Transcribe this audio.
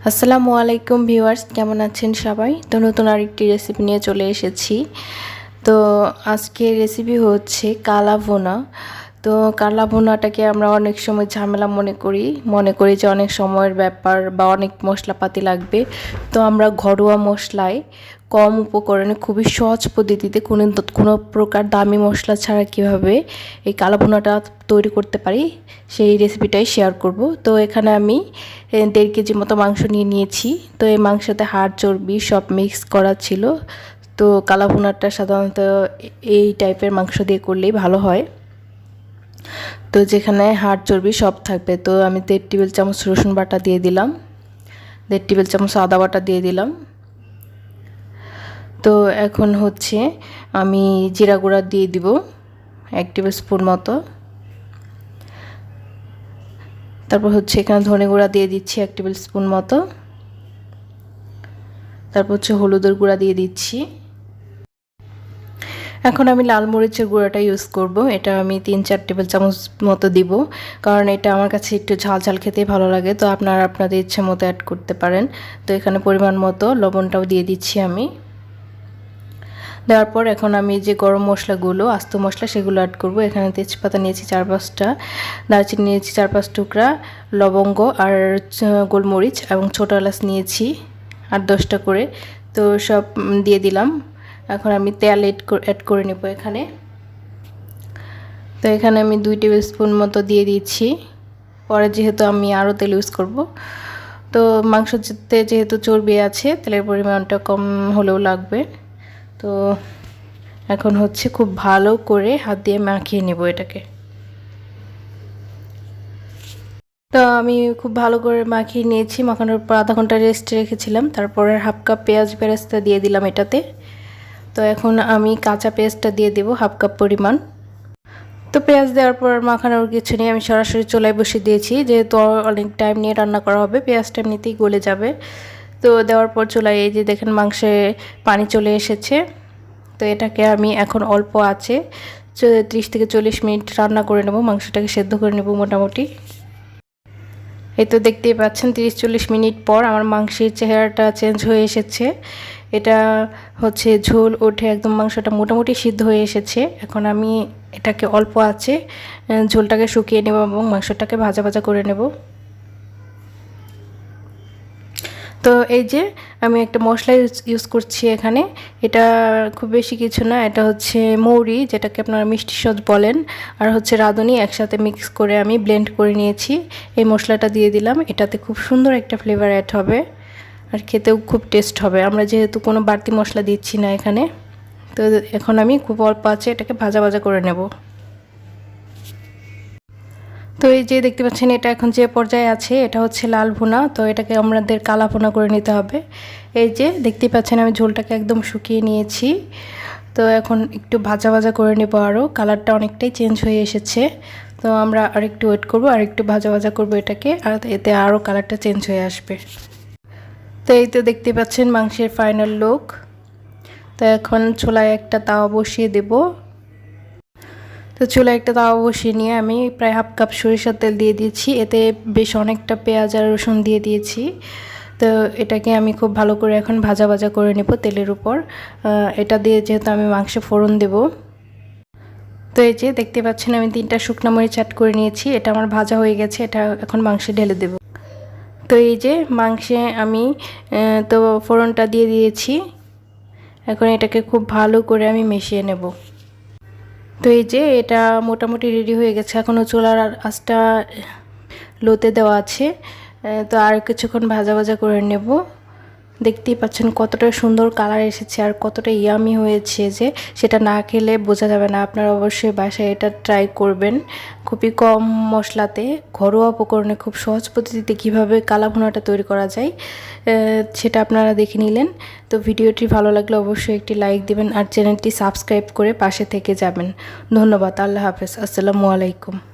আসসালামু আলাইকুম ভিউয়ার্স, কেমন আছেন সবাই? তো নতুন আরেকটি রেসিপি নিয়ে চলে এসেছি। তো আজকের রেসিপি হচ্ছে কালাভুনা। তো কালাভুনাটাকে আমরা অনেক সময় ঝামেলা মনে করি যে অনেক সময়ের ব্যাপার বা অনেক মশলাপাতি লাগবে। তো আমরা ঘরোয়া মশলায় কম উপকরণে খুবই সহজ পদ্ধতিতে কোনো প্রকার দামি মশলা ছাড়া কিভাবে এই কালাভুনাটা তৈরি করতে পারি সেই রেসিপিটাই শেয়ার করব। তো এখানে আমি 1.5 কেজি মতো মাংস নিয়েছি। তো এই মাংসতে হাড় চর্বি সব মিক্স করা ছিল। তো কালাভুনাটা সাধারণত এই টাইপের মাংস দিয়ে করলেই ভালো হয়। তো যেখানে হাড় চর্বি সব থাকবে। তো আমি 1.5 টেবিল চামচ রসুন বাটা দিয়ে দিলাম, 1.5 টেবিল চামচ আদা বাটা দিয়ে দিলাম। তো এখন হচ্ছে আমি জিরা গুঁড়া দিয়ে দিব 1 টেবিল স্পুন মতো। তারপর হচ্ছে এখানে ধনে গুঁড়া দিয়ে দিচ্ছি 1 টেবিল স্পুন মতো। তারপর হচ্ছে হলুদের গুঁড়া দিয়ে দিচ্ছি। এখন আমি লাল মরিচের গুঁড়াটা ইউজ করব। এটা আমি 3-4 টেবিল চামচ মতো দিব, কারণ এটা আমার কাছে একটু ঝাল ঝাল খেতেই ভালো লাগে। তো আপনারা আপনাদের ইচ্ছে মতো অ্যাড করতে পারেন। তো এখানে পরিমাণ মতো লবণটাও দিয়ে দিচ্ছি আমি। দেওয়ার পর এখন আমি যে গরম মশলাগুলো আস্ত মশলা সেগুলো অ্যাড করব। এখানে তেজপাতা নিয়েছি 4-5টা, দারচিনি নিয়েছি 4-5 টুকরা, লবঙ্গ আর গোলমরিচ এবং ছোটো এলাচ নিয়েছি 8-10টা করে। তো সব দিয়ে দিলাম। এখন আমি তেল অ্যাড করে নেব এখানে। তো এখানে আমি 2 টেবিল স্পুন মতো দিয়ে দিচ্ছি। পরে যেহেতু আমি আরও তেল ইউজ করব, তো মাংসতে যেহেতু চর্বি আছে তেলের পরিমাণটা কম হলেও লাগবে। তো এখন হচ্ছে খুব ভালো করে হাত দিয়ে মাখিয়ে নেব এটাকে। তো আমি খুব ভালো করে মাখিয়ে নিয়েছি। মাখানোর পর আধা ঘন্টা রেস্টে রেখেছিলাম। তারপরে হাফ কাপ পেঁয়াজ বেরেস্তা দিয়ে দিলাম এটাতে। তো এখন আমি কাঁচা পেঁয়াজটা দিয়ে দেব হাফ কাপ পরিমাণ। তো পেঁয়াজ দেওয়ার পর মাখানোর কিছু নেই, আমি সরাসরি চুলায় বসিয়ে দিয়েছি, যেহেতু অনেক টাইম নিয়ে রান্না করা হবে, পেঁয়াজটা এমনিতেই গলে যাবে। তো দেওয়ার পর চুলায় এই যে দেখেন মাংসে পানি চলে এসেছে। তো এটাকে আমি এখন অল্প আছে 30 থেকে 40 মিনিট রান্না করে নেব, মাংসটাকে সেদ্ধ করে নেব মোটামুটি। এই তো দেখতেই পাচ্ছেন 30-40 মিনিট পর আমার মাংসের চেহারাটা চেঞ্জ হয়ে এসেছে। এটা হচ্ছে ঝোল ওঠে একদম, মাংসটা মোটামুটি সিদ্ধ হয়ে এসেছে। এখন আমি এটাকে অল্প আছে ঝোলটাকে শুকিয়ে নেব এবং মাংসটাকে ভাজা ভাজা করে নেব। তো এই যে আমি একটা মশলা ইউজ করছি এখানে। এটা খুব বেশি কিছু না, এটা হচ্ছে মৌরি, যেটাকে আপনারা মিষ্টি সস বলেন, আর হচ্ছে রাঁধুনি একসাথে মিক্স করে আমি ব্লেন্ড করে নিয়েছি। এই মশলাটা দিয়ে দিলাম। এটাতে খুব সুন্দর একটা ফ্লেভার অ্যাড হবে আর খেতেও খুব টেস্ট হবে। আমরা যেহেতু কোনো বাড়তি মশলা দিচ্ছি না এখানে। তো এখন আমি খুব অল্প আছে এটাকে ভাজা ভাজা করে নেব। তো এই যে দেখতে পাচ্ছেন এটা এখন যে পর্যায়ে আছে এটা হচ্ছে লাল ভুনা। তো এটাকে আমাদের কালা ভুনা করে নিতে হবে। এই যে দেখতে পাচ্ছেন আমি ঝোলটাকে একদম শুকিয়ে নিয়েছি। তো এখন একটু ভাজা ভাজা করে নেব, আরও কালারটা অনেকটাই চেঞ্জ হয়ে এসেছে। তো আমরা আরেকটু ওয়েট করব, আরেকটু ভাজা ভাজা করব এটাকে, আর এতে আরও কালারটা চেঞ্জ হয়ে আসবে। তো এই তো দেখতে পাচ্ছেন মাংসের ফাইনাল লুক। তো এখন চুলায় একটা তাওয়া বসিয়ে দেব। তো চুলায় একটা তাওয়া বসিয়ে নিয়ে আমি প্রায় হাফ কাপ সরিষার তেল দিয়ে দিয়েছি। এতে বেশ অনেকটা পেঁয়াজ আর রসুন দিয়ে দিয়েছি। তো এটাকে আমি খুব ভালো করে এখন ভাজা ভাজা করে নেব তেলের উপর। এটা দিয়ে যেহেতু আমি মাংসে ফোড়ন দেব। তো এই যে দেখতে পাচ্ছেন আমি 3টা শুকনো মরিচ অ্যাড করে নিয়েছি। এটা আমার ভাজা হয়ে গেছে, এটা এখন মাংসে ঢেলে দেব। তো এই যে মাংসে আমি তো ফোড়নটা দিয়ে দিয়েছি। এখন এটাকে খুব ভালো করে আমি মিশিয়ে নেব। তো এই যে এটা মোটামুটি রেডি হয়ে গেছে। এখনও চুলার আঁচটা লোতে দেওয়া আছে। তো আর কিছুক্ষণ ভাজা ভাজা করে নেব। দেখতেই পাচ্ছেন কতটা সুন্দর কালার এসেছে আর কতটা ইয়ামি হয়েছে, যে সেটা না খেলে বোঝা যাবে না। আপনারা অবশ্যই বাসায় এটা ট্রাই করবেন। খুবই কম মশলাতে ঘরোয়া উপকরণে খুব সহজ পদ্ধতিতে কীভাবে কালা ভুনাটা তৈরি করা যায় সেটা আপনারা দেখে নিলেন। তো ভিডিওটি ভালো লাগলে অবশ্যই একটি লাইক দিবেন আর চ্যানেলটি সাবস্ক্রাইব করে পাশে থেকে যাবেন। ধন্যবাদ। আল্লাহ হাফেজ। আসসালামু আলাইকুম।